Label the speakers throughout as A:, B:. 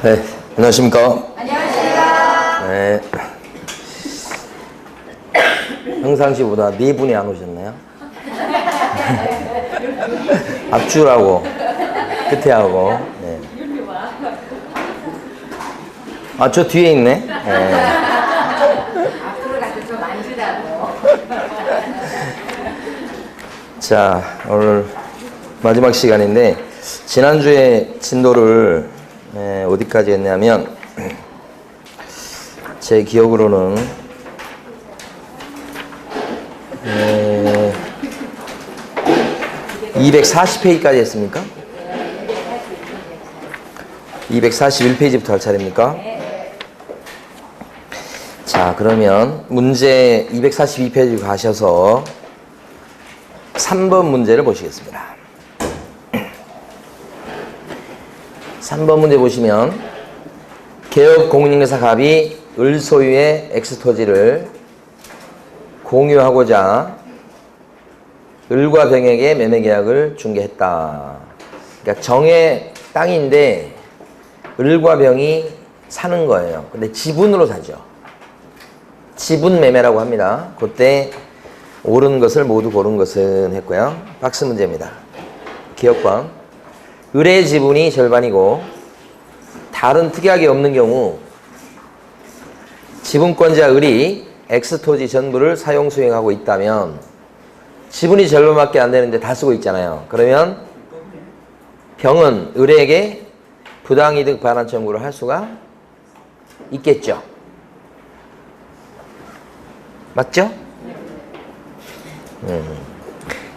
A: 네, 안녕하십니까?
B: 안녕하세요.
A: 네. 평상시보다 4분이 안 오셨나요? 앞줄하고 끝에 하고. 네. 아, 저 뒤에 있네. 네.
B: 앞으로 가서 좀 앉으라고.
A: 자, 오늘 마지막 시간인데 지난주에 진도를 어디까지 했냐면 제 기억으로는 240페이지까지 했습니까? 241페이지부터 할 차례입니까? 자, 그러면 문제 242페이지 가셔서 3번 문제를 보시겠습니다. 3번 문제 보시면 개업 공인중개사 갑이 을 소유의 X 토지를 공유하고자 을과 병에게 매매 계약을 중개했다. 그러니까 정의 땅인데 을과 병이 사는 거예요. 근데 지분으로 사죠. 지분 매매라고 합니다. 그때 옳은 것을 모두 고른 것은 했고요. 박스 문제입니다. 기억광. 을의 지분이 절반이고 다른 특약이 없는 경우 지분권자 을이 X 토지 전부를 사용 수행하고 있다면 지분이 절반밖에 안 되는데 다 쓰고 있잖아요. 그러면 병은 을에게 부당이득 반환 청구를 할 수가 있겠죠. 맞죠?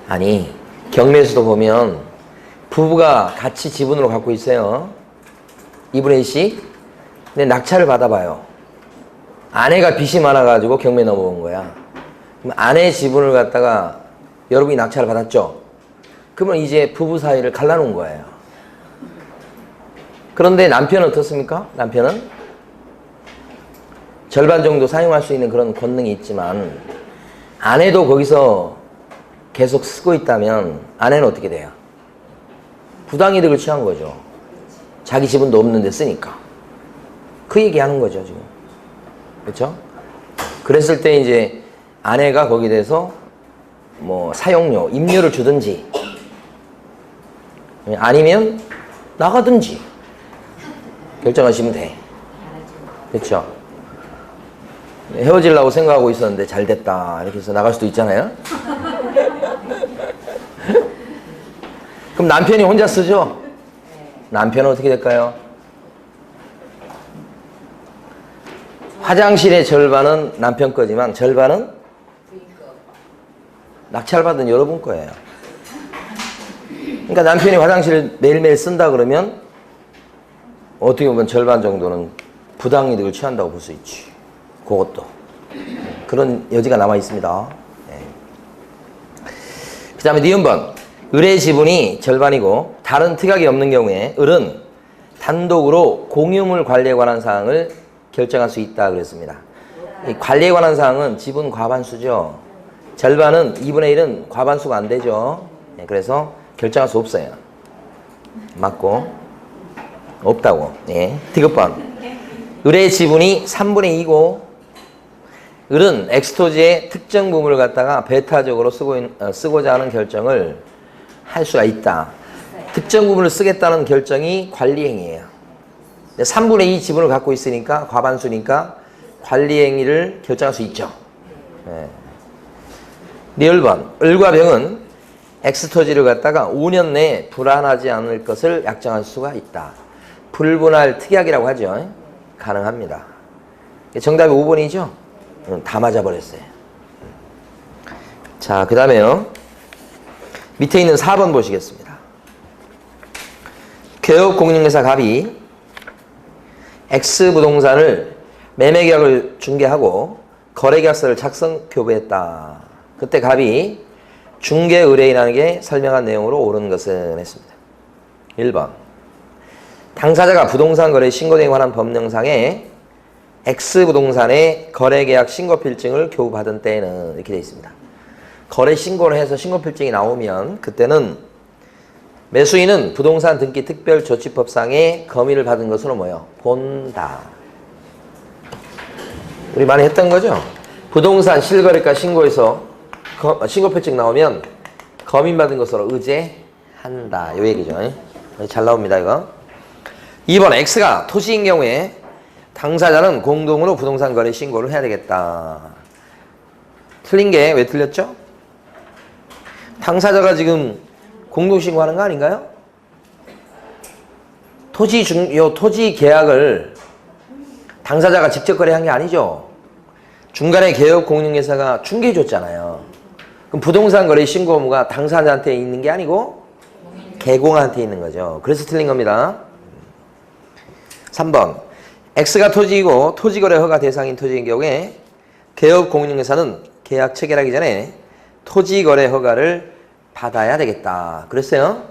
A: 아니, 경매에서도 보면 부부가 같이 지분으로 갖고 있어요. 2분의 1씩. 근데 낙찰을 받아봐요. 아내가 빚이 많아가지고 경매 넘어온 거야. 그럼 아내의 지분을 갖다가 여러분이 낙찰을 받았죠? 그러면 이제 부부 사이를 갈라놓은 거예요. 그런데 남편은 어떻습니까? 남편은 절반 정도 사용할 수 있는 그런 권능이 있지만 아내도 거기서 계속 쓰고 있다면 아내는 어떻게 돼요? 부당이득을 취한 거죠. 자기 지분도 없는데 쓰니까. 그 얘기하는 거죠, 지금. 그렇죠? 그랬을 때 이제 아내가 거기에 대해서 뭐 사용료, 임료를 주든지 아니면 나가든지 결정하시면 돼. 그렇죠? 헤어지려고 생각하고 있었는데 잘 됐다 이렇게 해서 나갈 수도 있잖아요. 그럼 남편이 혼자 쓰죠? 남편은 어떻게 될까요? 화장실의 절반은 남편 거지만 절반은 낙찰받은 여러분 거예요. 그러니까 남편이 화장실을 매일매일 쓴다 그러면 어떻게 보면 절반 정도는 부당이득을 취한다고 볼 수 있지. 그것도. 그런 여지가 남아 있습니다. 네. 그 다음에 니은번. 을의 지분이 절반이고 다른 특약이 없는 경우에 을은 단독으로 공유물 관리에 관한 사항을 결정할 수 있다 그랬습니다. 이 관리에 관한 사항은 지분 과반수죠. 절반은 2분의 1은 과반수가 안 되죠. 네, 그래서 결정할 수 없어요. 맞고 없다고. 네. 디귿번. 을의 지분이 3분의 2고 을은 X토지의 특정 부분을 갖다가 배타적으로 쓰고자 하는 결정을 할 수가 있다. 특정 부분을 쓰겠다는 결정이 관리행위예요. 3분의 2 지분을 갖고 있으니까 과반수니까 관리행위를 결정할 수 있죠. 네. 리을번. 을과 병은 X토지를 갖다가 5년 내에 불환하지 않을 것을 약정할 수가 있다. 불분할 특약이라고 하죠. 가능합니다. 정답이 5번이죠? 다 맞아버렸어요. 자, 그 다음에요. 밑에 있는 4번 보시겠습니다. 개업 공인중개사 갑이 X 부동산을 매매계약을 중개하고 거래계약서를 작성 표부했다. 그때 갑이 중개의뢰인에게 설명한 내용으로 옳은 것은 했습니다. 1번. 당사자가 부동산 거래 신고등에 관한 법령상에 X 부동산의 거래계약 신고필증을 교부받은 때에는 이렇게 되어 있습니다. 거래 신고를 해서 신고필증이 나오면 그때는 매수인은 부동산 등기 특별조치법상의 검의를 받은 것으로 뭐요? 본다. 우리 많이 했던 거죠? 부동산 실거래가 신고에서 신고표칙 나오면 검인받은 것으로 의제한다. 요 얘기죠. 잘 나옵니다, 이거. 2번, X가 토지인 경우에 당사자는 공동으로 부동산 거래 신고를 해야 되겠다. 틀린 게 왜 틀렸죠? 당사자가 지금 공동신고하는 거 아닌가요? 토지 계약을 당사자가 직접 거래한 게 아니죠. 중간에 개업공인중개사가 중개해줬잖아요. 그럼 부동산 거래 신고 의무가 당사자한테 있는 게 아니고 개공한테 있는 거죠. 그래서 틀린 겁니다. 3번, X가 토지이고 토지거래 허가 대상인 토지인 경우에 개업공인중개사는 계약 체결하기 전에 토지거래 허가를 받아야 되겠다. 그랬어요.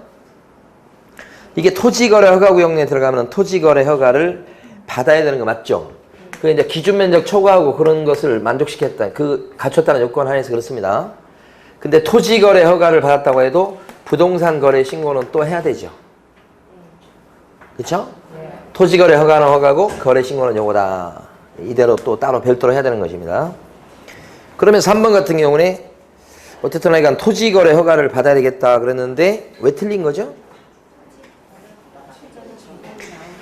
A: 이게 토지거래 허가 구역내에 들어가면 토지거래 허가를 받아야 되는 거 맞죠? 그 이제 기준 면적 초과하고 그런 것을 만족시켰다. 갖췄다는 요건 하에서 그렇습니다. 근데 토지거래 허가를 받았다고 해도 부동산 거래 신고는 또 해야 되죠. 그렇죠? 토지거래 허가는 허가고 거래 신고는 요거다. 이대로 또 따로 별도로 해야 되는 것입니다. 그러면 3번 같은 경우는 어쨌든 하여간 토지거래 허가를 받아야 되겠다 그랬는데 왜 틀린 거죠?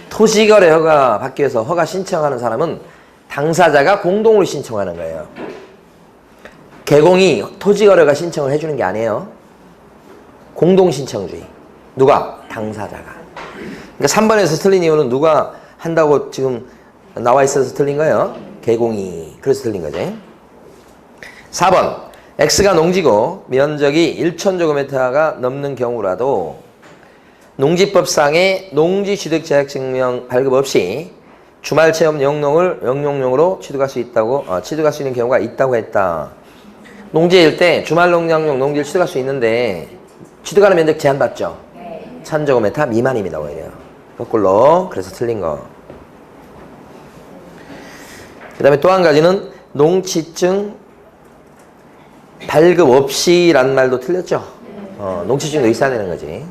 A: 토지거래 허가 받기 위해서 허가 신청하는 사람은 당사자가 공동으로 신청하는 거예요. 개공이 토지거래가 신청을 해주는 게 아니에요. 공동신청주의. 누가? 당사자가. 그러니까 3번에서 틀린 이유는 누가 한다고 지금 나와 있어서 틀린 거예요. 개공이. 그래서 틀린 거지. 4번. X가 농지고 면적이 1,000제곱미터가 넘는 경우라도 농지법상의 농지취득자격증명 발급 없이 주말체험 영농용으로 취득할 수 있는 경우가 있다고 했다. 농지일 때 주말농장용 농지를 취득할 수 있는데 취득하는 면적 제한받죠? 1,000제곱미터 미만입니다. 오히려. 거꾸로. 그래서 틀린 거. 그 다음에 또 한 가지는 농취증 발급 없이란 말도 틀렸죠? 농취증도 있어야 되는 거지.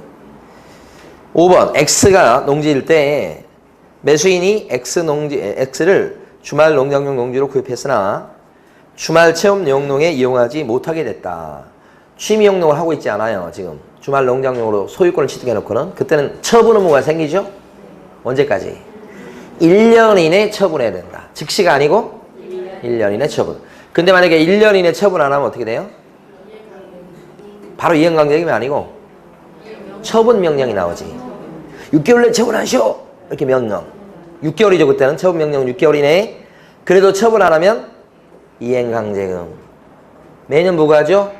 A: 5번, X가 농지일 때 매수인이 X를 주말 농장용 농지로 구입했으나 주말 체험 영농에 이용하지 못하게 됐다. 취미 영농을 하고 있지 않아요, 지금. 주말 농장용으로 소유권을 취득해 놓고는. 그때는 처분 의무가 생기죠? 언제까지? 1년 이내 처분해야 된다. 즉시가 아니고 1년 이내 처분. 근데 만약에 1년 이내 처분 안 하면 어떻게 돼요? 바로 이행강제임이 아니고 처분 명령이 나오지. 6개월 내에 처분하시오! 이렇게 명령. 6개월이죠, 그때는. 처분 명령은 6개월 이내에. 그래도 처분 안 하면 이행강제금. 매년 부과하죠?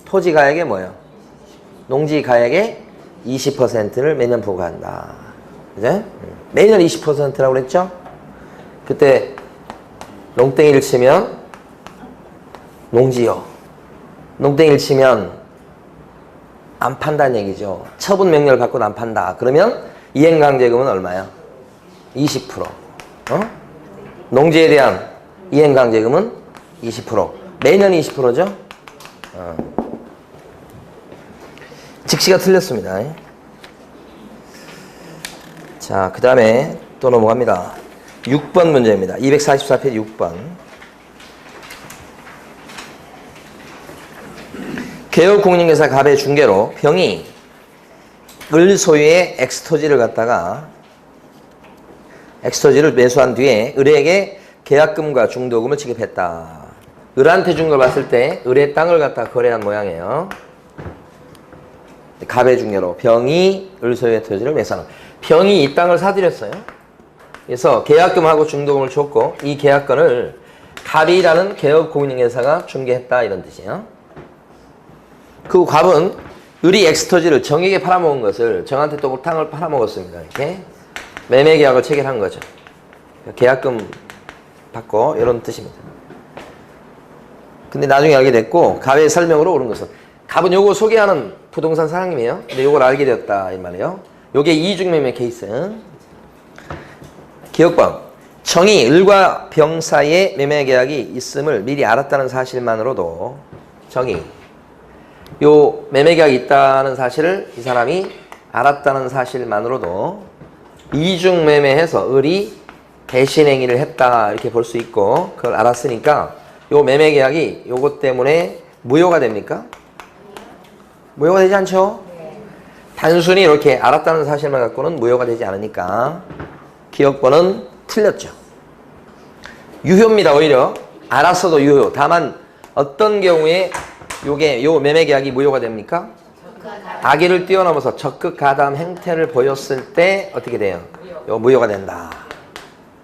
A: 토지가액에 뭐예요? 농지가액의 20%를 매년 부과한다. 그죠? 매년 20%라고 그랬죠? 그때 농땡이를 치면 농지요. 농땡이를 치면 안 판다는 얘기죠. 처분 명령을 받고도 안 판다. 그러면 이행강제금은 얼마야? 20%. 농지에 대한 이행강제금은 20%. 매년 20%죠? 즉시가 틀렸습니다. 자, 그 다음에 또 넘어갑니다. 6번 문제입니다. 244페이지 6번. 개업공인중개사 갑의 중개로 병이 을 소유의 X토지를 갖다가 X토지를 매수한 뒤에 을에게 계약금과 중도금을 지급했다. 을한테 준 걸 봤을 때 을의 땅을 갖다 거래한 모양이에요. 갑의 중개로 병이 을 소유의 토지를 매수하는. 병이 이 땅을 사들였어요. 그래서 계약금하고 중도금을 줬고 이 계약권을 갑이라는 개업공인중개사가 중개했다 이런 뜻이에요. 그 갑은 을이 X토지를 정에게 팔아먹은 것을 정한테 또 땅을 팔아먹었습니다. 이렇게 매매계약을 체결한 거죠. 계약금 받고 이런 뜻입니다. 근데 나중에 알게 됐고 갑의 설명으로 옳은 것은 갑은 요거 소개하는 부동산 사장님이에요. 근데 요걸 알게 되었다 이 말이에요. 요게 이중매매 케이스. 기억방. 정이 을과 병 사이에 매매계약이 있음을 미리 알았다는 사실만으로도 정이 요 매매계약이 있다는 사실을 이 사람이 알았다는 사실만으로도 이중매매해서 을이 배신행위를 했다 이렇게 볼 수 있고, 그걸 알았으니까 요 매매계약이 요것 때문에 무효가 됩니까? 무효가 되지 않죠? 단순히 이렇게 알았다는 사실만 갖고는 무효가 되지 않으니까 기억번은 틀렸죠. 유효입니다. 오히려 알았어도 유효. 다만 어떤 경우에 요 매매계약이 무효가 됩니까? 악의를 뛰어넘어서 적극 가담 행태를 보였을 때 어떻게 돼요? 요 무효가 된다.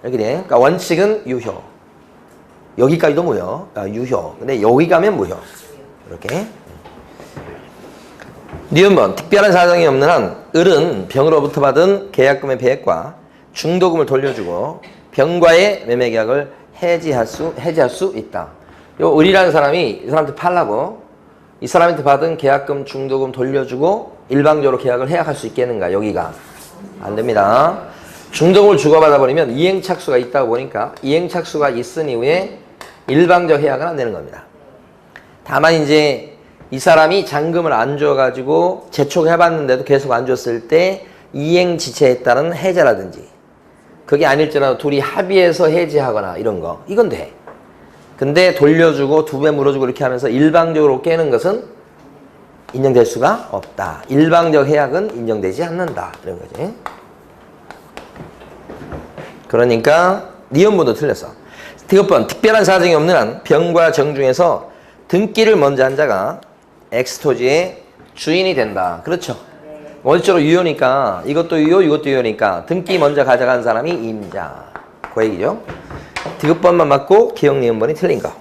A: 이렇게 돼. 그러니까 원칙은 유효. 여기까지도 무효. 유효. 근데 여기 가면 무효. 이렇게. 니은번 특별한 사정이 없는 한 을은 병으로부터 받은 계약금의 배액과 중도금을 돌려주고 병과의 매매계약을 해지할 수 있다. 요 을이라는 사람이 이 사람한테 팔라고 이 사람한테 받은 계약금 중도금 돌려주고 일방적으로 계약을 해약할 수 있겠는가? 여기가 안 됩니다. 중도금을 주고받아 버리면 이행착수가 있다고 보니까 이행착수가 있은 이후에 일방적 해약은 안 되는 겁니다. 다만 이제 이 사람이 잔금을 안 줘가지고 재촉해봤는데도 계속 안 줬을 때 이행지체에 따른 해제라든지 그게 아닐지라도 둘이 합의해서 해지하거나 이런 거 이건 돼. 근데 돌려주고 2배 물어주고 이렇게 하면서 일방적으로 깨는 것은 인정될 수가 없다. 일방적 해약은 인정되지 않는다. 이런 거지. 그러니까 니은분도 틀렸어. 디귿번 특별한 사정이 없는 한 병과 정 중에서 등기를 먼저 한 자가 엑스토지의 주인이 된다. 그렇죠. 원칙적으로 유효니까 이것도 유효 이것도 유효니까 등기 먼저 가져간 사람이 임자. 그 얘기죠. 디귿번만 맞고 기억 니은번이 틀린 거.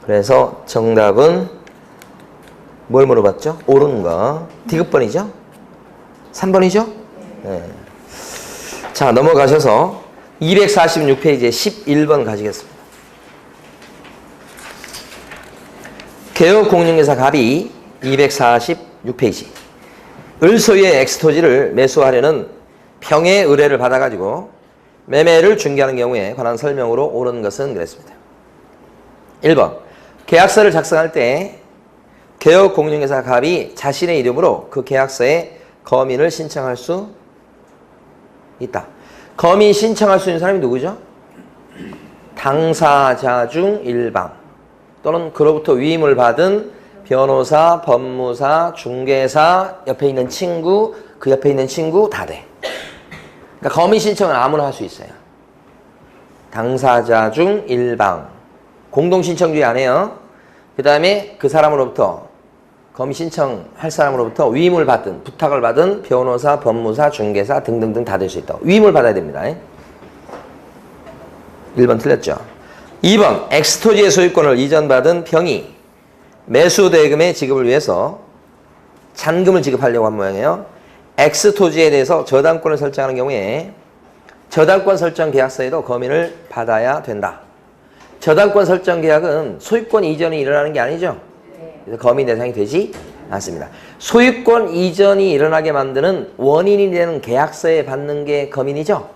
A: 그래서 정답은 뭘 물어봤죠? 옳은 거. 디귿번이죠? 3번이죠? 네. 자, 넘어가셔서 246페이지에 11번 가시겠습니다. 개업공인중개사 갑이 246페이지. 을 소유의 엑스토지를 매수하려는 평의 의뢰를 받아가지고 매매를 중개하는 경우에 관한 설명으로 옳은 것은 그랬습니다. 1번 계약서를 작성할 때 개업공인중개사 갑이 자신의 이름으로 그 계약서에 거민을 신청할 수 있다. 거민 신청할 수 있는 사람이 누구죠? 당사자 중 일방 또는 그로부터 위임을 받은 변호사, 법무사, 중개사, 옆에 있는 친구, 그 옆에 있는 친구 다 돼. 그러니까 거민 신청은 아무나 할 수 있어요. 당사자 중 일방. 공동 신청주의 안 해요. 그 다음에 그 사람으로부터 거민 신청할 사람으로부터 위임을 받든 부탁을 받은 변호사, 법무사, 중개사 등등등 다 될 수 있다. 위임을 받아야 됩니다. 1번 틀렸죠. 2번 엑스토지의 소유권을 이전받은 병이 매수 대금의 지급을 위해서 잔금을 지급하려고 한 모양이에요. 엑스토지에 대해서 저당권을 설정하는 경우에 저당권 설정 계약서에도 거민을 받아야 된다. 저당권 설정 계약은 소유권 이전이 일어나는 게 아니죠. 그래서 거민 대상이 되지 않습니다. 소유권 이전이 일어나게 만드는 원인이 되는 계약서에 받는 게 거민이죠.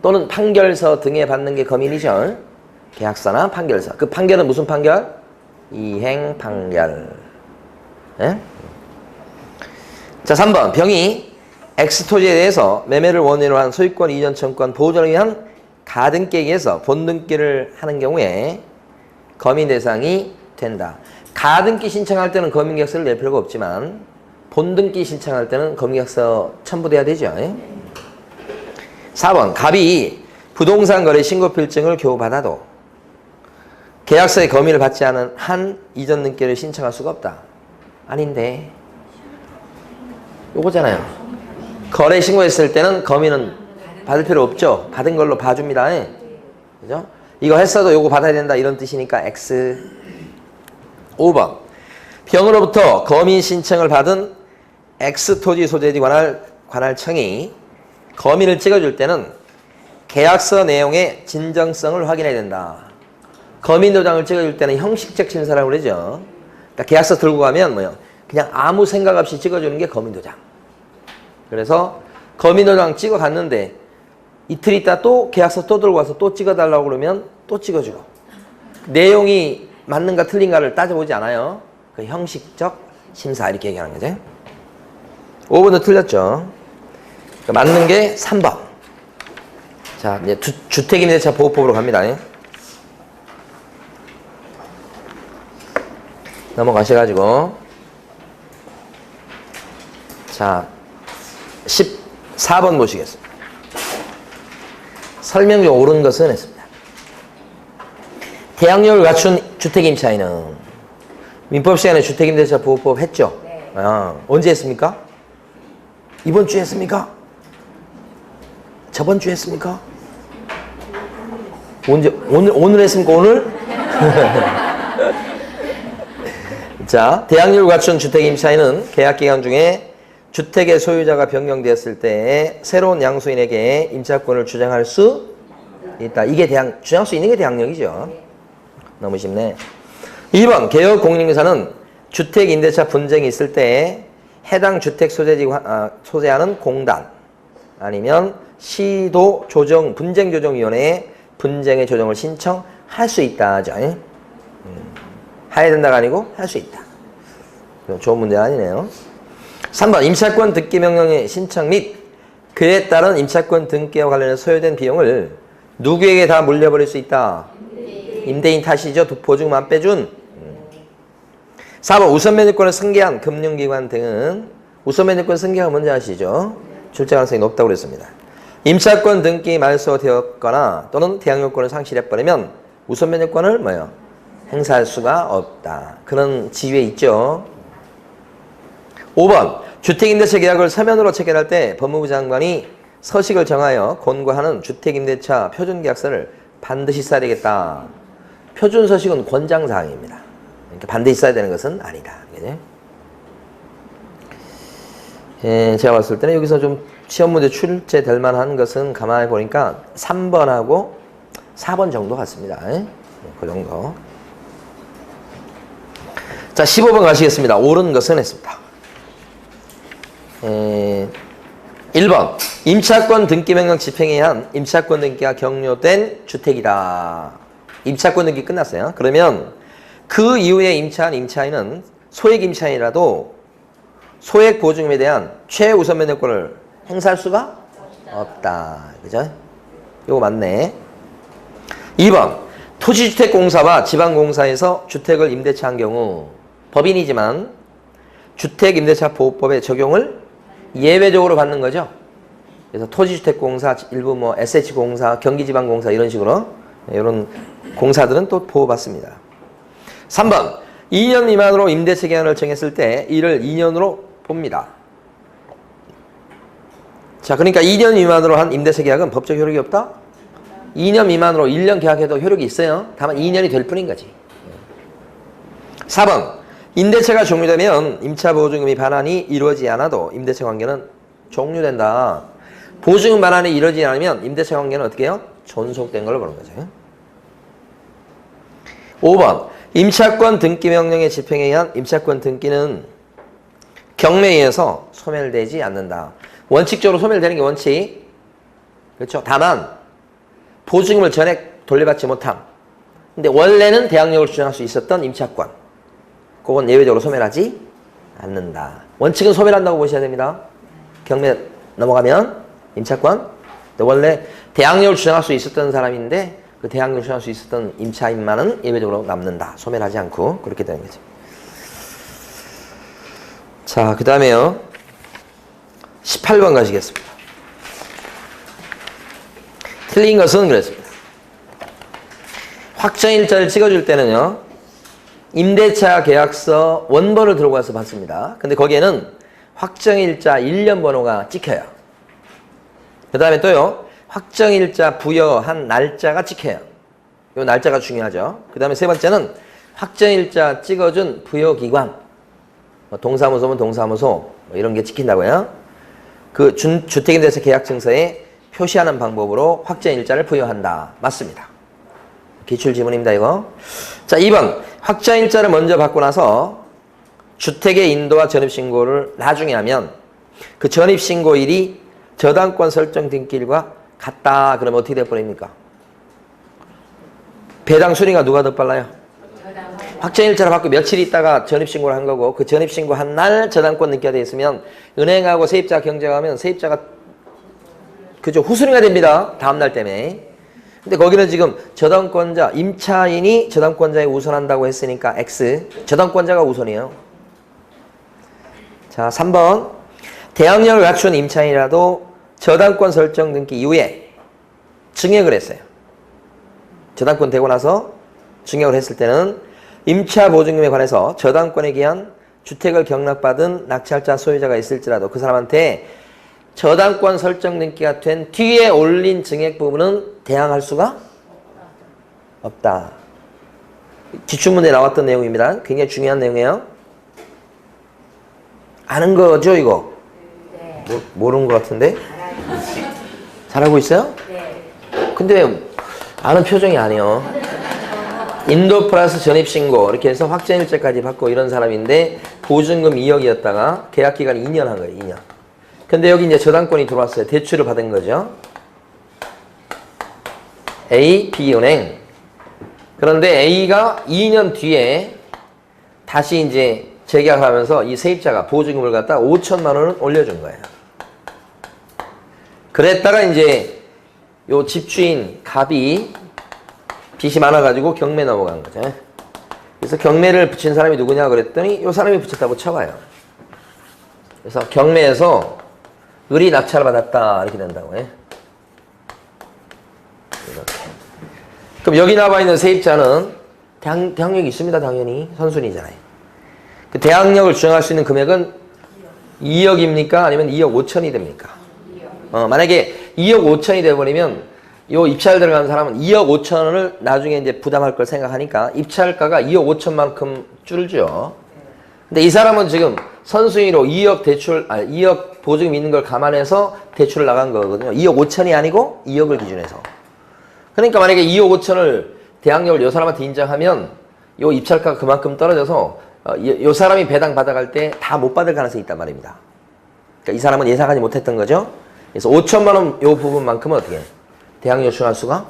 A: 또는 판결서 등에 받는 게 거민이죠. 계약서나 판결서. 그 판결은 무슨 판결? 이행 판결. 네? 자, 3번 병이 엑스토지에 대해서 매매를 원인으로 한 소유권 이전 청구권 보존을 위한 가등기에서 본등기를 하는 경우에 거민 대상이 된다. 가등기 신청할 때는 거민계약서를 낼 필요가 없지만 본등기 신청할 때는 거민계약서 첨부돼야 되죠. 4번 갑이 부동산 거래 신고필증을 교부받아도 계약서에 거민을 받지 않은 한 이전 등기를 신청할 수가 없다. 아닌데 요거잖아요. 거래 신고했을 때는 거민은 받을 필요 없죠. 받은 걸로 봐줍니다. 그죠? 이거 했어도 요거 받아야 된다 이런 뜻이니까 X. 5번 병으로부터 거민 신청을 받은 X토지 소재지 관할청이 거민을 찍어줄 때는 계약서 내용의 진정성을 확인해야 된다. 거민 도장을 찍어줄 때는 형식적 심사라고 그러죠. 그러니까 계약서 들고 가면 뭐요? 그냥 아무 생각 없이 찍어주는 게 거민 도장. 그래서 거민 도장 찍어 갔는데 이틀 있다 또 계약서 또 들고 와서 또 찍어달라고 그러면 또 찍어주고 내용이 맞는가 틀린가를 따져보지 않아요. 그 형식적 심사 이렇게 얘기하는 거죠. 5번도 틀렸죠. 그러니까 맞는 게 3번. 자, 이제 주택임대차 보호법으로 갑니다. 넘어가셔가지고. 자, 14번 보시겠습니다. 설명 중 옳은 것은 했습니다. 대항력을 갖춘 주택임차인은 민법 시간에 주택임대차 보호법 했죠?
B: 네.
A: 언제 했습니까? 이번 주에 했습니까? 저번 주에 했습니까? 오늘 했습니까? 오늘? 자, 대항력을 갖춘 주택임차인은 계약기간 중에 주택의 소유자가 변경되었을 때 새로운 양수인에게 임차권을 주장할 수 있다. 이게 주장할 수 있는 게 대항력이죠. 너무 쉽네. 2번, 개혁 공인중개사는 주택 임대차 분쟁이 있을 때 해당 주택 소재하는 공단 아니면 시도 조정 분쟁조정위원회에 분쟁의 조정을 신청할 수 있다죠. 해야 된다가 아니고 할 수 있다. 좋은 문제가 아니네요. 3번, 임차권 등기 명령의 신청 및 그에 따른 임차권 등기와 관련해 소요된 비용을 누구에게 다 물려버릴 수 있다? 임대인 탓이죠. 보증만 빼준. 4번, 우선 면제권을 승계한 금융기관 등은 우선 면제권 승계가 뭔지 아시죠? 출제 가능성이 높다고 그랬습니다. 임차권 등기 말소되었거나 또는 대항력권을 상실해버리면 우선 면제권을 뭐예요? 행사할 수가 없다. 그런 지위에 있죠. 5번, 주택임대차 계약을 서면으로 체결할 때 법무부 장관이 서식을 정하여 권고하는 주택임대차 표준계약서를 반드시 써야 되겠다. 표준서식은 권장사항입니다. 그러니까 반드시 써야 되는 것은 아니다. 그죠? 제가 봤을 때는 여기서 좀 시험 문제 출제될 만한 것은 가만히 보니까 3번하고 4번 정도 같습니다. 그 정도. 자, 15번 가시겠습니다. 옳은 것은 했습니다. 1번, 임차권 등기 명령 집행에 의한 임차권 등기가 격려된 주택이다. 임차권 등기 끝났어요. 그러면 그 이후에 임차한 임차인은 소액 임차인이라도 소액 보증금에 대한 최우선 면제권을 행사할 수가 없다. 그죠? 이거 맞네. 2번, 토지주택공사와 지방공사에서 주택을 임대차한 경우 법인이지만 주택임대차 보호법의 적용을 예외적으로 받는 거죠. 그래서 토지주택공사, 일부 뭐 SH공사, 경기지방공사 이런 식으로 이런 공사들은 또 보호받습니다. 3번, 2년 미만으로 임대차 기간을 정했을 때 이를 2년으로 봅니다. 자, 그러니까 2년 미만으로 한 임대차 계약은 법적 효력이 없다? 2년 미만으로 1년 계약해도 효력이 있어요. 다만 2년이 될 뿐인 거지. 4번, 임대차가 종료되면 임차보증금이 반환이 이루어지지 않아도 임대차 관계는 종료된다. 보증금 반환이 이루어지지 않으면 임대차 관계는 어떻게 해요? 존속된 걸로 보는 거죠. 5번, 임차권 등기 명령의 집행에 의한 임차권 등기는 경매에 의해서 소멸되지 않는다. 원칙적으로 소멸되는 게 원칙. 그렇죠? 다만 보증금을 전액 돌려받지 못함. 근데 원래는 대항력을 주장할 수 있었던 임차권, 그건 예외적으로 소멸하지 않는다. 원칙은 소멸한다고 보셔야 됩니다. 경매 넘어가면 임차권, 원래 대항력을 주장할 수 있었던 사람인데 그 대항력을 주장할 수 있었던 임차인만은 예외적으로 남는다. 소멸하지 않고 그렇게 되는 거죠. 자, 그 다음에요. 18번 가시겠습니다. 틀린 것은 그랬습니다. 확정일자를 찍어줄 때는요, 임대차 계약서 원본을 들고 와서 받습니다. 근데 거기에는 확정일자 1년 번호가 찍혀요. 그 다음에 또요, 확정일자 부여한 날짜가 찍혀요. 이 날짜가 중요하죠. 그 다음에 세 번째는 확정일자 찍어준 부여기관, 동사무소면 동사무소, 이런 게 찍힌다고요. 그 주택임대차 계약증서에 표시하는 방법으로 확정일자를 부여한다. 맞습니다. 기출지문입니다, 이거. 자, 2번. 확정일자를 먼저 받고 나서 주택의 인도와 전입신고를 나중에 하면 그 전입신고일이 저당권 설정 등기일과 같다. 그러면 어떻게 돼버립니까? 배당 순위가 누가 더 빨라요? 확정일자를 받고 며칠 있다가 전입신고를 한 거고 그 전입신고 한 날 저당권 등기가 되어 있으면 은행하고 세입자 경쟁하면 세입자가 그죠 후순위가 됩니다. 다음날 때문에. 근데 거기는 지금 저당권자 임차인이 저당권자에 우선한다고 했으니까 X 저당권자가 우선이에요. 자 3번 대항력을 갖춘 임차인이라도 저당권 설정 등기 이후에 증액을 했어요. 저당권 되고 나서 증액을 했을 때는 임차 보증금에 관해서 저당권에 기한 주택을 경락받은 낙찰자 소유자가 있을지라도 그 사람한테 저당권 설정 등기가 된 뒤에 올린 증액 부분은 대항할 수가 없다. 기출문제에 나왔던 내용입니다. 굉장히 중요한 내용이에요. 아는 거죠 이거?
B: 네.
A: 모르는 것 같은데? 잘하고 있어요?
B: 네.
A: 근데 왜 아는 표정이 아니에요. 인도 플러스 전입신고 이렇게 해서 확정일자까지 받고 이런 사람인데 보증금 2억이었다가 계약기간 2년 한 거예요. 2년. 근데 여기 이제 저당권이 들어왔어요. 대출을 받은 거죠. A, B은행. 그런데 A가 2년 뒤에 다시 이제 재계약을 하면서 이 세입자가 보증금을 갖다 5천만 원을 올려준 거예요. 그랬다가 이제 요 집주인 갑이 빚이 많아가지고 경매 넘어간 거죠. 그래서 경매를 붙인 사람이 누구냐 그랬더니 요 사람이 붙였다고 쳐봐요. 그래서 경매에서 을이 낙찰을 받았다 이렇게 된다고 해. 이렇게. 그럼 여기 나와 있는 세입자는 대항력이 있습니다. 당연히 선순위잖아요. 그 대항력을 주장할 수 있는 금액은 2억입니까? 아니면 2억 5천이 됩니까? 만약에 2억 5천이 돼버리면 요 입찰 들어간 사람은 2억 5천원을 나중에 이제 부담할 걸 생각하니까 입찰가가 2억 5천만큼 줄죠. 근데 이 사람은 지금 선순위로 2억 대출, 2억 보증금 있는 걸 감안해서 대출을 나간 거거든요. 2억 5천이 아니고 2억을 기준해서. 그러니까 만약에 2억 5천을 대항력을 요 사람한테 인정하면 요 입찰가가 그만큼 떨어져서 요 사람이 배당 받아갈 때 다 못 받을 가능성이 있단 말입니다. 그러니까 이 사람은 예상하지 못했던 거죠. 그래서 5천만 원 요 부분만큼은 어떻게 해요? 대항력 요청할 수가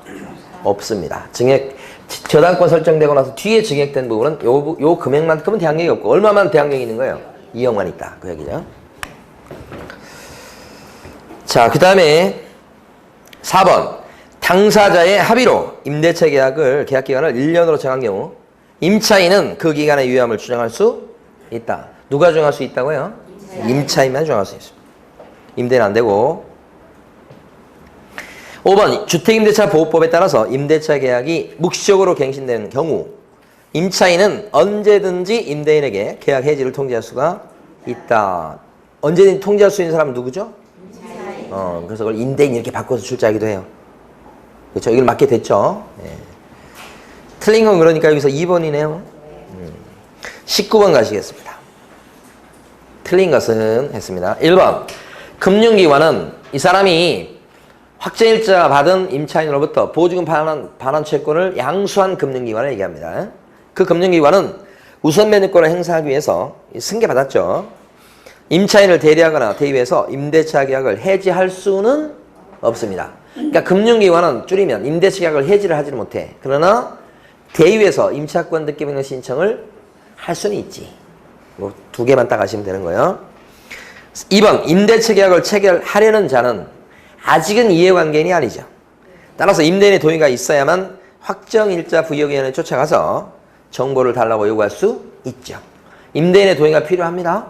A: 없습니다. 증액, 저당권 설정되고 나서 뒤에 증액된 부분은 요 금액만큼은 대항력이 없고 얼마만 대항력이 있는 거예요? 2억만 있다. 그 얘기죠. 자, 그 다음에 4번. 당사자의 합의로 임대차 계약을 계약기간을 1년으로 정한 경우 임차인은 그 기간의 유효함을 주장할 수 있다. 누가 주장할 수 있다고요? 임차인만 주장할 수 있습니다. 임대는 안 되고. 5번 주택임대차 보호법에 따라서 임대차 계약이 묵시적으로 갱신되는 경우 임차인은 언제든지 임대인에게 계약 해지를 통지할 수가 있다. 언제든지 통지할 수 있는 사람은 누구죠? 임차인. 그래서 그걸 임대인 이렇게 바꿔서 출자하기도 해요. 그렇죠? 이걸 맡게 됐죠. 예. 틀린 건 그러니까 여기서 2번이네요. 19번 가시겠습니다. 틀린 것은 했습니다. 1번 금융기관은 이 사람이 확정일자 받은 임차인으로부터 보증금 반환 채권을 양수한 금융기관을 얘기합니다. 그 금융기관은 우선 매입권을 행사하기 위해서 승계받았죠. 임차인을 대리하거나 대위해서 임대차 계약을 해지할 수는 없습니다. 그러니까 금융기관은 줄이면 임대차 계약을 해지를 하지는 못해. 그러나 대위해서 임차권 등기 변경 신청을 할 수는 있지. 뭐 두 개만 딱 아시면 되는 거예요. 2번 임대차 계약을 체결하려는 자는 아직은 이해관계인이 아니죠. 따라서 임대인의 동의가 있어야만 확정일자 부여기한에 쫓아가서 정보를 달라고 요구할 수 있죠. 임대인의 동의가 필요합니다.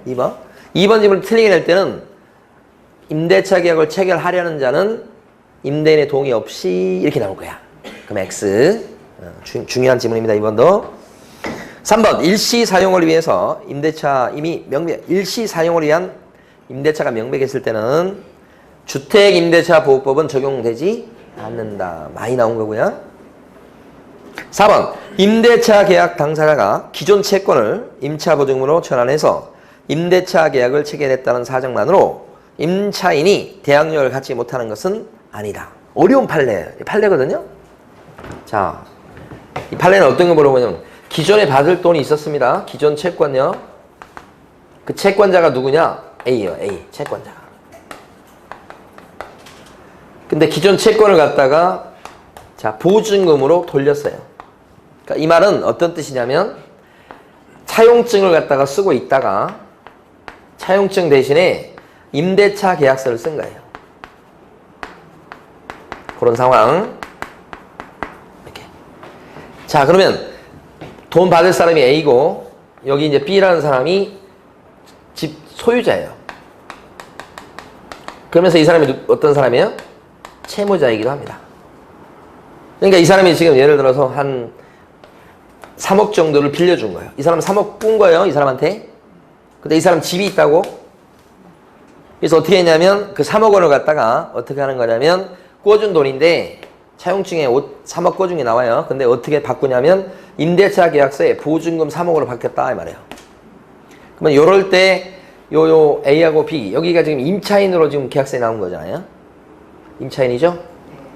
A: 2번. 2번 질문을 틀리게 낼 때는 임대차 계약을 체결하려는 자는 임대인의 동의 없이 이렇게 나올 거야. 그럼 X. 중요한 질문입니다. 2번도. 3번 일시 사용을 위해서 임대차 이미 일시 사용을 위한 임대차가 명백했을 때는 주택임대차보호법은 적용되지 않는다. 많이 나온 거고요. 4번 임대차 계약 당사자가 기존 채권을 임차보증금으로 전환해서 임대차 계약을 체결했다는 사정만으로 임차인이 대항력을 갖지 못하는 것은 아니다. 어려운 판례거든요. 자, 이 판례는 어떤 거 물어보냐면 기존에 받을 돈이 있었습니다. 기존 채권요. 그 채권자가 누구냐? A예요. A. 채권자가. 근데 기존 채권을 갖다가 자 보증금으로 돌렸어요. 그러니까 이 말은 어떤 뜻이냐면 차용증을 갖다가 쓰고 있다가 차용증 대신에 임대차 계약서를 쓴 거예요. 그런 상황. 이렇게. 자, 그러면 돈 받을 사람이 A고 여기 이제 B라는 사람이 집 소유자예요. 그러면서 이 사람이 어떤 사람이에요? 채무자이기도 합니다. 그러니까 이 사람이 지금 예를 들어서 한 3억 정도를 빌려준 거예요. 이 사람은 3억 꾼 거예요, 이 사람한테. 근데 이 사람 집이 있다고? 그래서 어떻게 했냐면 그 3억 원을 갖다가 어떻게 하는 거냐면 꿔준 돈인데 차용증에 3억 꿔준 게 나와요. 근데 어떻게 바꾸냐면 임대차 계약서에 보증금 3억으로 바뀌었다 이 말이에요. 그러면 요럴 때 요 A하고 B 여기가 지금 임차인으로 지금 계약서에 나온 거잖아요. 임차인이죠?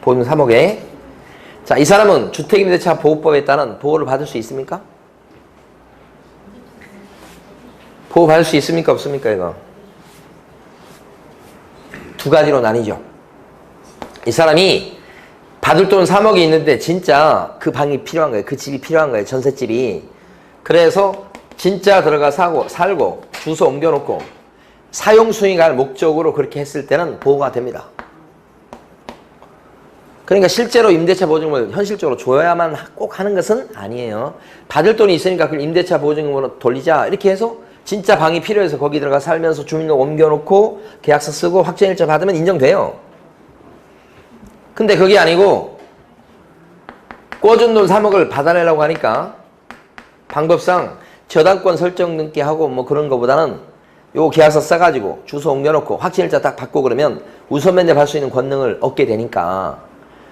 A: 보증금 3억에. 자, 이 사람은 주택임대차 보호법에 따른 보호를 받을 수 있습니까? 보호 받을 수 있습니까? 없습니까? 이거 두 가지로 나뉘죠. 이 사람이 받을 돈 3억이 있는데 진짜 그 방이 필요한 거예요. 그 집이 필요한 거예요. 전셋집이. 그래서 진짜 들어가 살고 주소 옮겨놓고 사용 수익할 목적으로 그렇게 했을 때는 보호가 됩니다. 그러니까 실제로 임대차 보증금을 현실적으로 줘야만 꼭 하는 것은 아니에요. 받을 돈이 있으니까 그걸 임대차 보증금으로 돌리자 이렇게 해서 진짜 방이 필요해서 거기 들어가 살면서 주민등록 옮겨놓고 계약서 쓰고 확정일자 받으면 인정돼요. 근데 그게 아니고 꿔준 돈 3억을 받아내려고 하니까 방법상 저당권 설정 등기 하고 뭐 그런 거보다는 요 계약서 써가지고 주소 옮겨놓고 확정일자 딱 받고 그러면 우선 면접할 수 있는 권능을 얻게 되니까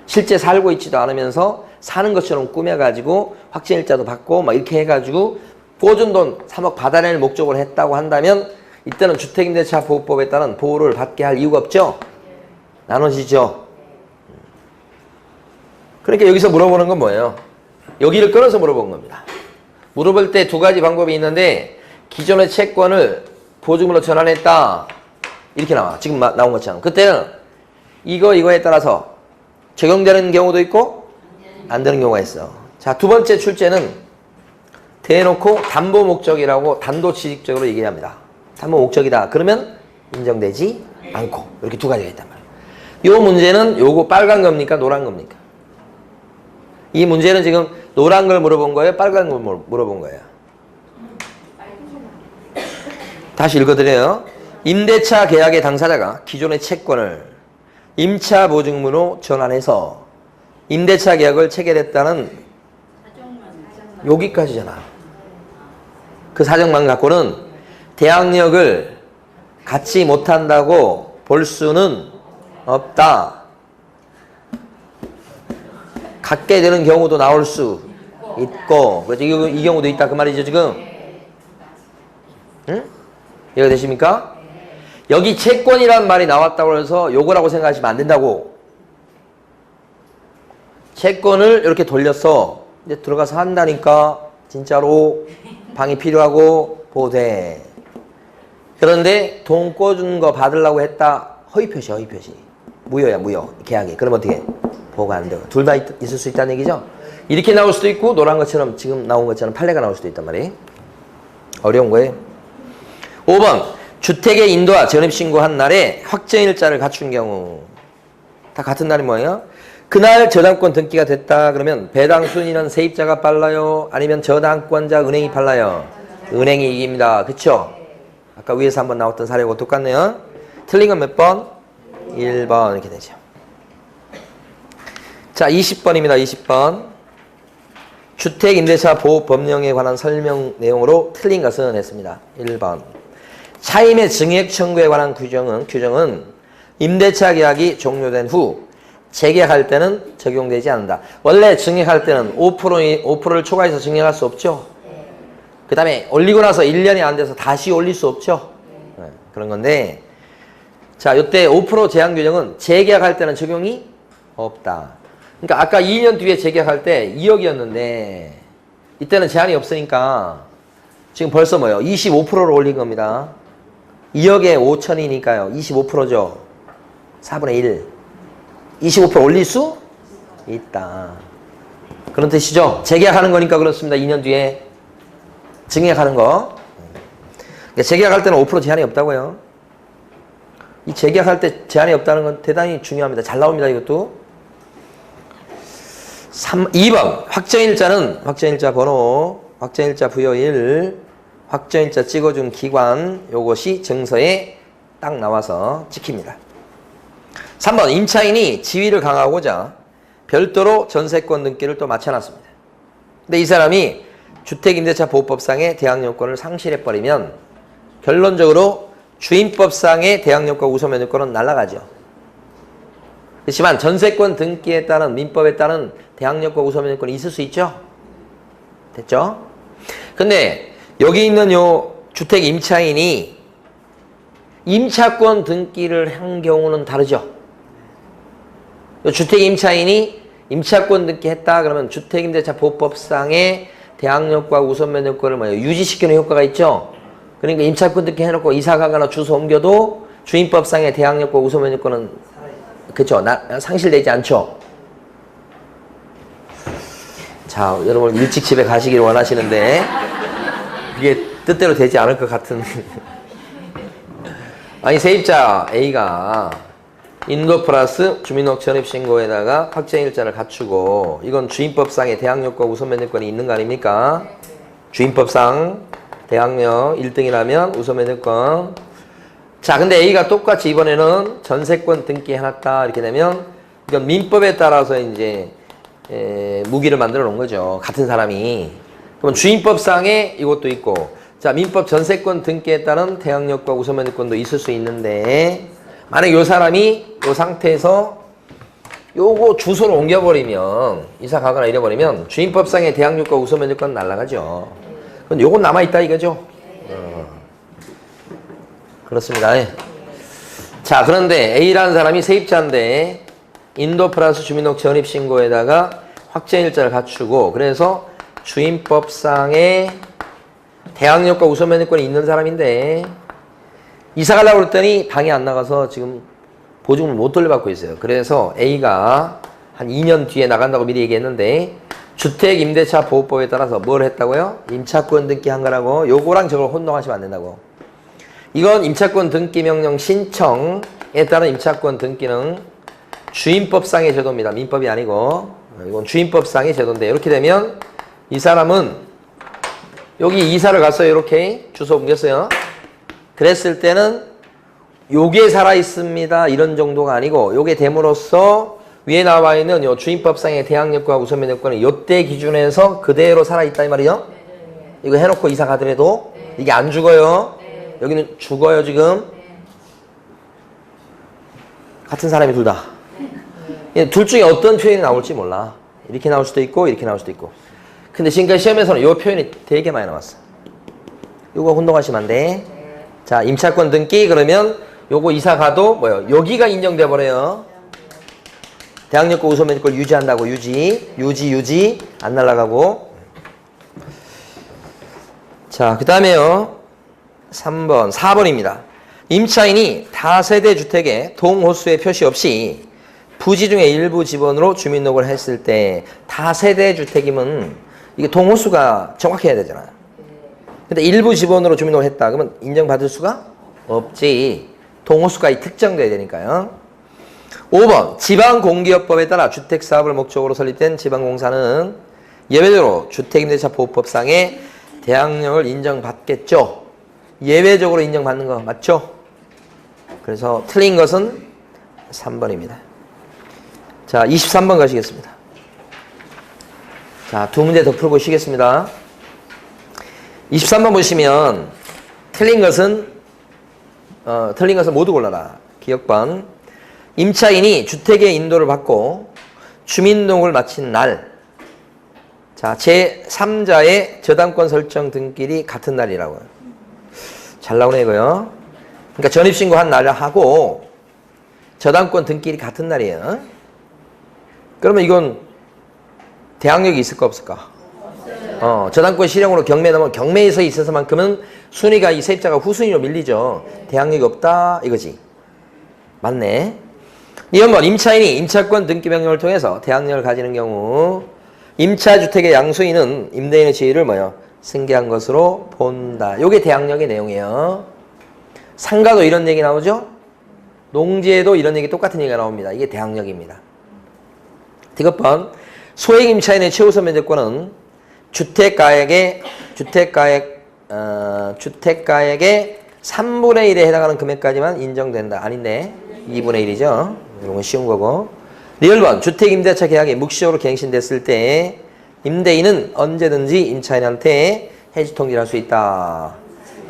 A: 실제 살고 있지도 않으면서 사는 것처럼 꾸며가지고 확정일자도 받고 막 이렇게 해가지고 꿔준 돈 3억 받아낼 목적으로 했다고 한다면 이때는 주택임대차 보호법에 따른 보호를 받게 할 이유가 없죠? 나눠지죠? 그러니까 여기서 물어보는 건 뭐예요? 여기를 끊어서 물어본 겁니다. 물어볼 때 두 가지 방법이 있는데 기존의 채권을 보증금으로 전환했다 이렇게 나와. 지금 나온 것처럼. 그때는 이거에 따라서 적용되는 경우도 있고 안 되는 경우가 있어. 자, 두 번째 출제는 대놓고 담보 목적이라고 단도직입적으로 얘기합니다. 담보 목적이다. 그러면 인정되지 않고 이렇게 두 가지가 있단 말이에요. 이 문제는 요거 빨간 겁니까? 노란 겁니까? 이 문제는 지금 노란 걸 물어본 거예요? 빨간 걸 물어본 거예요? 다시 읽어드려요. 임대차 계약의 당사자가 기존의 채권을 임차 보증금으로 전환해서 임대차 계약을 체결했다는 여기까지잖아. 그 사정만 갖고는 대항력을 갖지 못한다고 볼 수는 없다. 갖게 되는 경우도 나올 수 있고, 그렇죠? 이 경우도 있다 그 말이죠 지금. 응? 이해가 되십니까? 여기 채권이라는 말이 나왔다고 해서 요거라고 생각하시면 안 된다고. 채권을 이렇게 돌렸어. 이제 들어가서 한다니까 진짜로 방이 필요하고 보호돼. 그런데 돈 꿔준 거 받으려고 했다. 허위표시, 허위표시. 무효야, 무효. 계약이. 그럼 어떻게? 보호가 안 돼요. 둘 다 있을 수 있다는 얘기죠? 이렇게 나올 수도 있고 노란 것처럼 지금 나온 것처럼 판례가 나올 수도 있단 말이에요. 어려운 거예요. 5번. 주택의 인도와 전입신고한 날에 확정일자를 갖춘 경우. 다 같은 날이 뭐예요? 그날 저당권 등기가 됐다 그러면 배당 순위는 세입자가 빨라요? 아니면 저당권자 은행이 빨라요? 은행이 이깁니다. 그쵸? 아까 위에서 한번 나왔던 사례하고 똑같네요. 틀린 건 몇 번? 1번 이렇게 되죠. 자, 20번입니다. 20번. 주택임대차 보호법령에 관한 설명 내용으로 틀린 것은 했습니다. 1번. 차임의 증액 청구에 관한 규정은 임대차 계약이 종료된 후 재계약할 때는 적용되지 않는다. 원래 증액할 때는 5%를 초과해서 증액할 수 없죠. 그 다음에 올리고 나서 1년이 안 돼서 다시 올릴 수 없죠. 네, 그런 건데, 자, 이때 5% 제한 규정은 재계약할 때는 적용이 없다. 그러니까 아까 2년 뒤에 재계약할 때 2억이었는데 이때는 제한이 없으니까 지금 벌써 뭐예요? 25%를 올린 겁니다. 2억에 5천이니까요. 25%죠. 4분의 1. 25% 올릴 수 있다. 그런 뜻이죠. 재계약하는 거니까 그렇습니다. 2년 뒤에 증액하는 거. 그러니까 재계약할 때는 5% 제한이 없다고요. 이 재계약할 때 제한이 없다는 건 대단히 중요합니다. 잘 나옵니다. 이것도. 2번 확정일자는 확정일자 번호, 확정일자 부여일, 확정일자 찍어준 기관 요것이 증서에 딱 나와서 찍힙니다. 3번 임차인이 지위를 강화하고자 별도로 전세권 등기를 또 맞춰놨습니다. 근데 이 사람이 주택임대차보호법상의 대항요건을 상실해버리면 결론적으로 주임법상의 대항요건 우선면허권은 날아가죠. 그렇지만 전세권 등기에 따른 민법에 따른 대항요건 우선면허권이 있을 수 있죠. 됐죠? 근데 여기 있는 요 주택 임차인이 임차권 등기를 한 경우는 다르죠. 요 주택 임차인이 임차권 등기했다 그러면 주택임대차보호법상의 대항력과 우선면허권을 유지시키는 효과가 있죠. 그러니까 임차권 등기 해놓고 이사 가거나 주소 옮겨도 주임법상의 대항력과 우선면허권은 그쵸 상실되지 않죠. 자, 여러분 일찍 집에 가시길 원하시는데 이게 뜻대로 되지 않을 것 같은. 아니 세입자 A가 인도 플러스 주민등록 전입신고에다가 확정일자를 갖추고 이건 주임법상의 대항력과 우선면허권이 있는 거 아닙니까? 주임법상 대항력 1등이라면 우선면허권. 자, 근데 A가 똑같이 이번에는 전세권 등기해놨다 이렇게 되면 이건 민법에 따라서 이제 무기를 만들어 놓은 거죠. 같은 사람이. 그럼 주임법상에 이것도 있고, 자 민법 전세권 등기에 따른 대항력과 우선면허권도 있을 수 있는데 만약 요 사람이 요 상태에서 요거 주소를 옮겨버리면 이사 가거나 이래버리면 주임법상의 대항력과 우선면허권 날라가죠. 근데 요건 남아있다 이거죠. 그렇습니다. 자, 그런데 A라는 사람이 세입자인데 인도 플러스 주민등록 전입신고에다가 확정일자를 갖추고 그래서 주임법상의 대항력과 우선면허권이 있는 사람인데 이사 가려고 그랬더니 방이 안 나가서 지금 보증을 못 돌려받고 있어요. 그래서 A가 한 2년 뒤에 나간다고 미리 얘기했는데 주택임대차보호법에 따라서 뭘 했다고요? 임차권 등기한 거라고. 요거랑 저걸 혼동하시면 안 된다고. 이건 임차권 등기 명령 신청에 따른 임차권 등기는 주임법상의 제도입니다. 민법이 아니고 이건 주임법상의 제도인데 이렇게 되면 이 사람은 여기 이사를 갔어요. 이렇게 주소 옮겼어요. 그랬을 때는 요게 살아있습니다. 이런 정도가 아니고 요게 됨으로써 위에 나와 있는 요 주임법상의 대항력과 우선면허권은 요때 기준에서 그대로 살아있다 이 말이죠. 이거 해놓고 이사 가더라도 이게 안 죽어요. 여기는 죽어요 지금. 같은 사람이 둘 다. 둘 중에 어떤 표현이 나올지 몰라. 이렇게 나올 수도 있고 이렇게 나올 수도 있고. 근데 지금까지 시험에서는 요 표현이 되게 많이 나왔어. 요거 혼동하시면 안 돼. 자, 임차권 등기 그러면 요거 이사 가도 뭐요? 여기가 인정돼 버려요. 대항력과 우선면허권 유지한다고. 유지 안 날아가고. 자, 그 다음에요 3번 4번입니다 임차인이 다세대 주택에 동호수의 표시 없이 부지 중에 일부 지번으로 주민등록을 했을 때 다세대 주택이면 이게 동호수가 정확해야 되잖아요. 근데 일부 지번으로 주민등록을 했다 그러면 인정받을 수가 없지. 동호수가 특정돼야 되니까요. 5번 지방공기업법에 따라 주택사업을 목적으로 설립된 지방공사는 예외적으로 주택임대차보호법상의 대항력을 인정받겠죠. 예외적으로 인정받는 거 맞죠? 그래서 틀린 것은 3번입니다. 자, 23번 가시겠습니다. 자, 두 문제 더 풀고 쉬겠습니다. 23번 보시면 틀린 것은 모두 골라라. 기억반. 임차인이 주택의 인도를 받고 주민등록을 마친 날, 자, 제3자의 저당권 설정 등기일이 같은 날이라고요. 잘 나오네 이거요. 그러니까 전입신고한 날하고 저당권 등기일이 같은 날이에요. 그러면 이건 대항력이 있을까 없을까? 저당권 실형으로 경매에 넘으면 경매에서 있어서만큼은 순위가 이 세입자가 후순위로 밀리죠. 대항력이 없다 이거지. 맞네. 2번 임차인이 임차권 등기 명령을 통해서 대항력을 가지는 경우 임차주택의 양수인은 임대인의 지위를 뭐요? 승계한 것으로 본다. 요게 대항력의 내용이에요. 상가도 이런 얘기 나오죠? 농지에도 이런 얘기 똑같은 얘기가 나옵니다. 이게 대항력입니다. 디귿번 소액 임차인의 최우선 면적권은 주택가액의 3분의 1에 해당하는 금액까지만 인정된다. 아닌데 2분의 1이죠. 이런 건 쉬운 거고. 리얼번 주택임대차 계약이 묵시적으로 갱신됐을 때 임대인은 언제든지 임차인한테 해지 통지를 할 수 있다.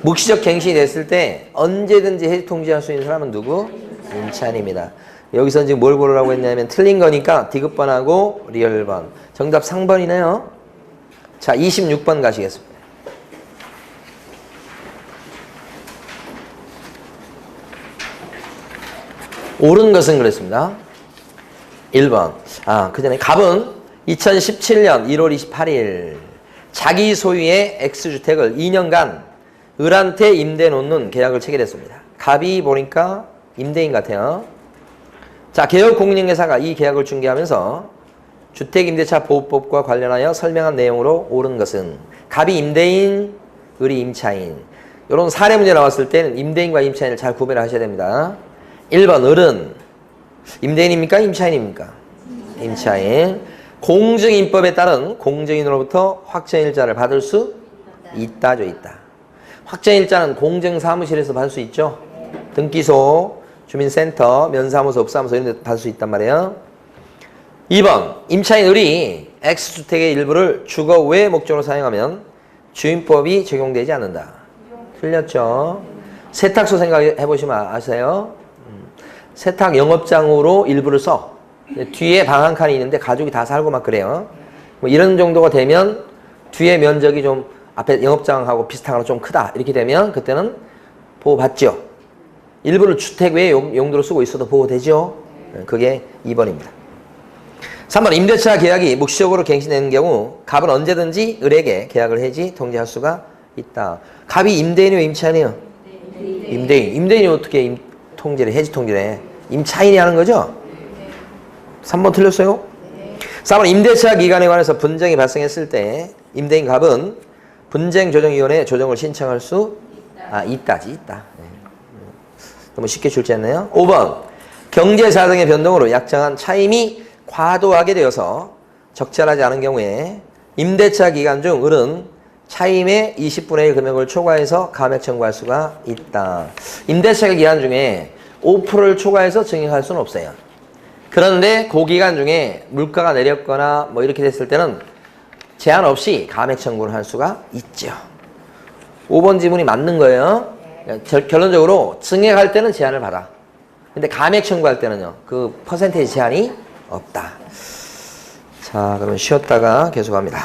A: 묵시적 갱신이 됐을 때 언제든지 해지 통지할 수 있는 사람은 누구? 임차인입니다. 여기서 지금 뭘 고르라고 했냐면 틀린 거니까 디귿번하고 리얼번. 정답 상번이네요. 자, 26번 가시겠습니다. 옳은 것은 그랬습니다. 1번. 그 전에 갑은 2017년 1월 28일 자기 소유의 X주택을 2년간 을한테 임대 놓는 계약을 체결했습니다. 갑이 보니까 임대인 같아요. 자, 개혁공인중개사가 이 계약을 중개하면서 주택임대차보호법과 관련하여 설명한 내용으로 옳은 것은 갑이 임대인, 을이 임차인. 이런 사례 문제 나왔을 때는 임대인과 임차인을 잘 구별을 하셔야 됩니다. 1번 을은 임대인입니까? 임차인입니까? 임차인. 공증인법에 따른 공증인으로부터 확정일자를 받을 수 있다죠. 있다. 확정일자는 공증사무실에서 받을 수 있죠. 등기소, 주민센터, 면사무소, 업사무소 이런 데 받을 수 있단 말이에요. 2번 임차인 을이 X주택의 일부를 주거 외 목적으로 사용하면 주임법이 적용되지 않는다. 틀렸죠. 세탁소 생각해보시면 아세요? 세탁 영업장으로 일부를 써. 뒤에 방 한 칸이 있는데 가족이 다 살고 막 그래요. 뭐 이런 정도가 되면 뒤에 면적이 좀 앞에 영업장하고 비슷한 거랑 좀 크다. 이렇게 되면 그때는 보호받죠. 일부를 주택 외 용도로 쓰고 있어도 보호되죠. 그게 2번입니다. 3번 임대차 계약이 묵시적으로 갱신되는 경우 갑은 언제든지 을에게 계약을 해지 통지할 수가 있다. 갑이 임대인이요 임차인이요? 임대인. 임대인이 어떻게 통지를 해지 통지를 해? 임차인이 하는 거죠? 3번 틀렸어요? 4번 임대차 기간에 관해서 분쟁이 발생했을 때 임대인 갑은 분쟁조정위원회에 조정을 신청할 수 있다. 네. 너무 쉽게 출제했네요. 5번 경제사정의 변동으로 약정한 차임이 과도하게 되어서 적절하지 않은 경우에 임대차 기간 중 을은 차임의 20분의 1 금액을 초과해서 감액 청구할 수가 있다. 임대차 기간 중에 5%를 초과해서 증액할 수는 없어요. 그런데 그 기간 중에 물가가 내렸거나 뭐 이렇게 됐을 때는 제한 없이 감액 청구를 할 수가 있죠. 5번 지문이 맞는 거예요. 결론적으로 증액할 때는 제한을 받아. 근데 감액 청구할 때는요. 그 퍼센테이지 제한이 없다. 자, 그러면 쉬었다가 계속합니다.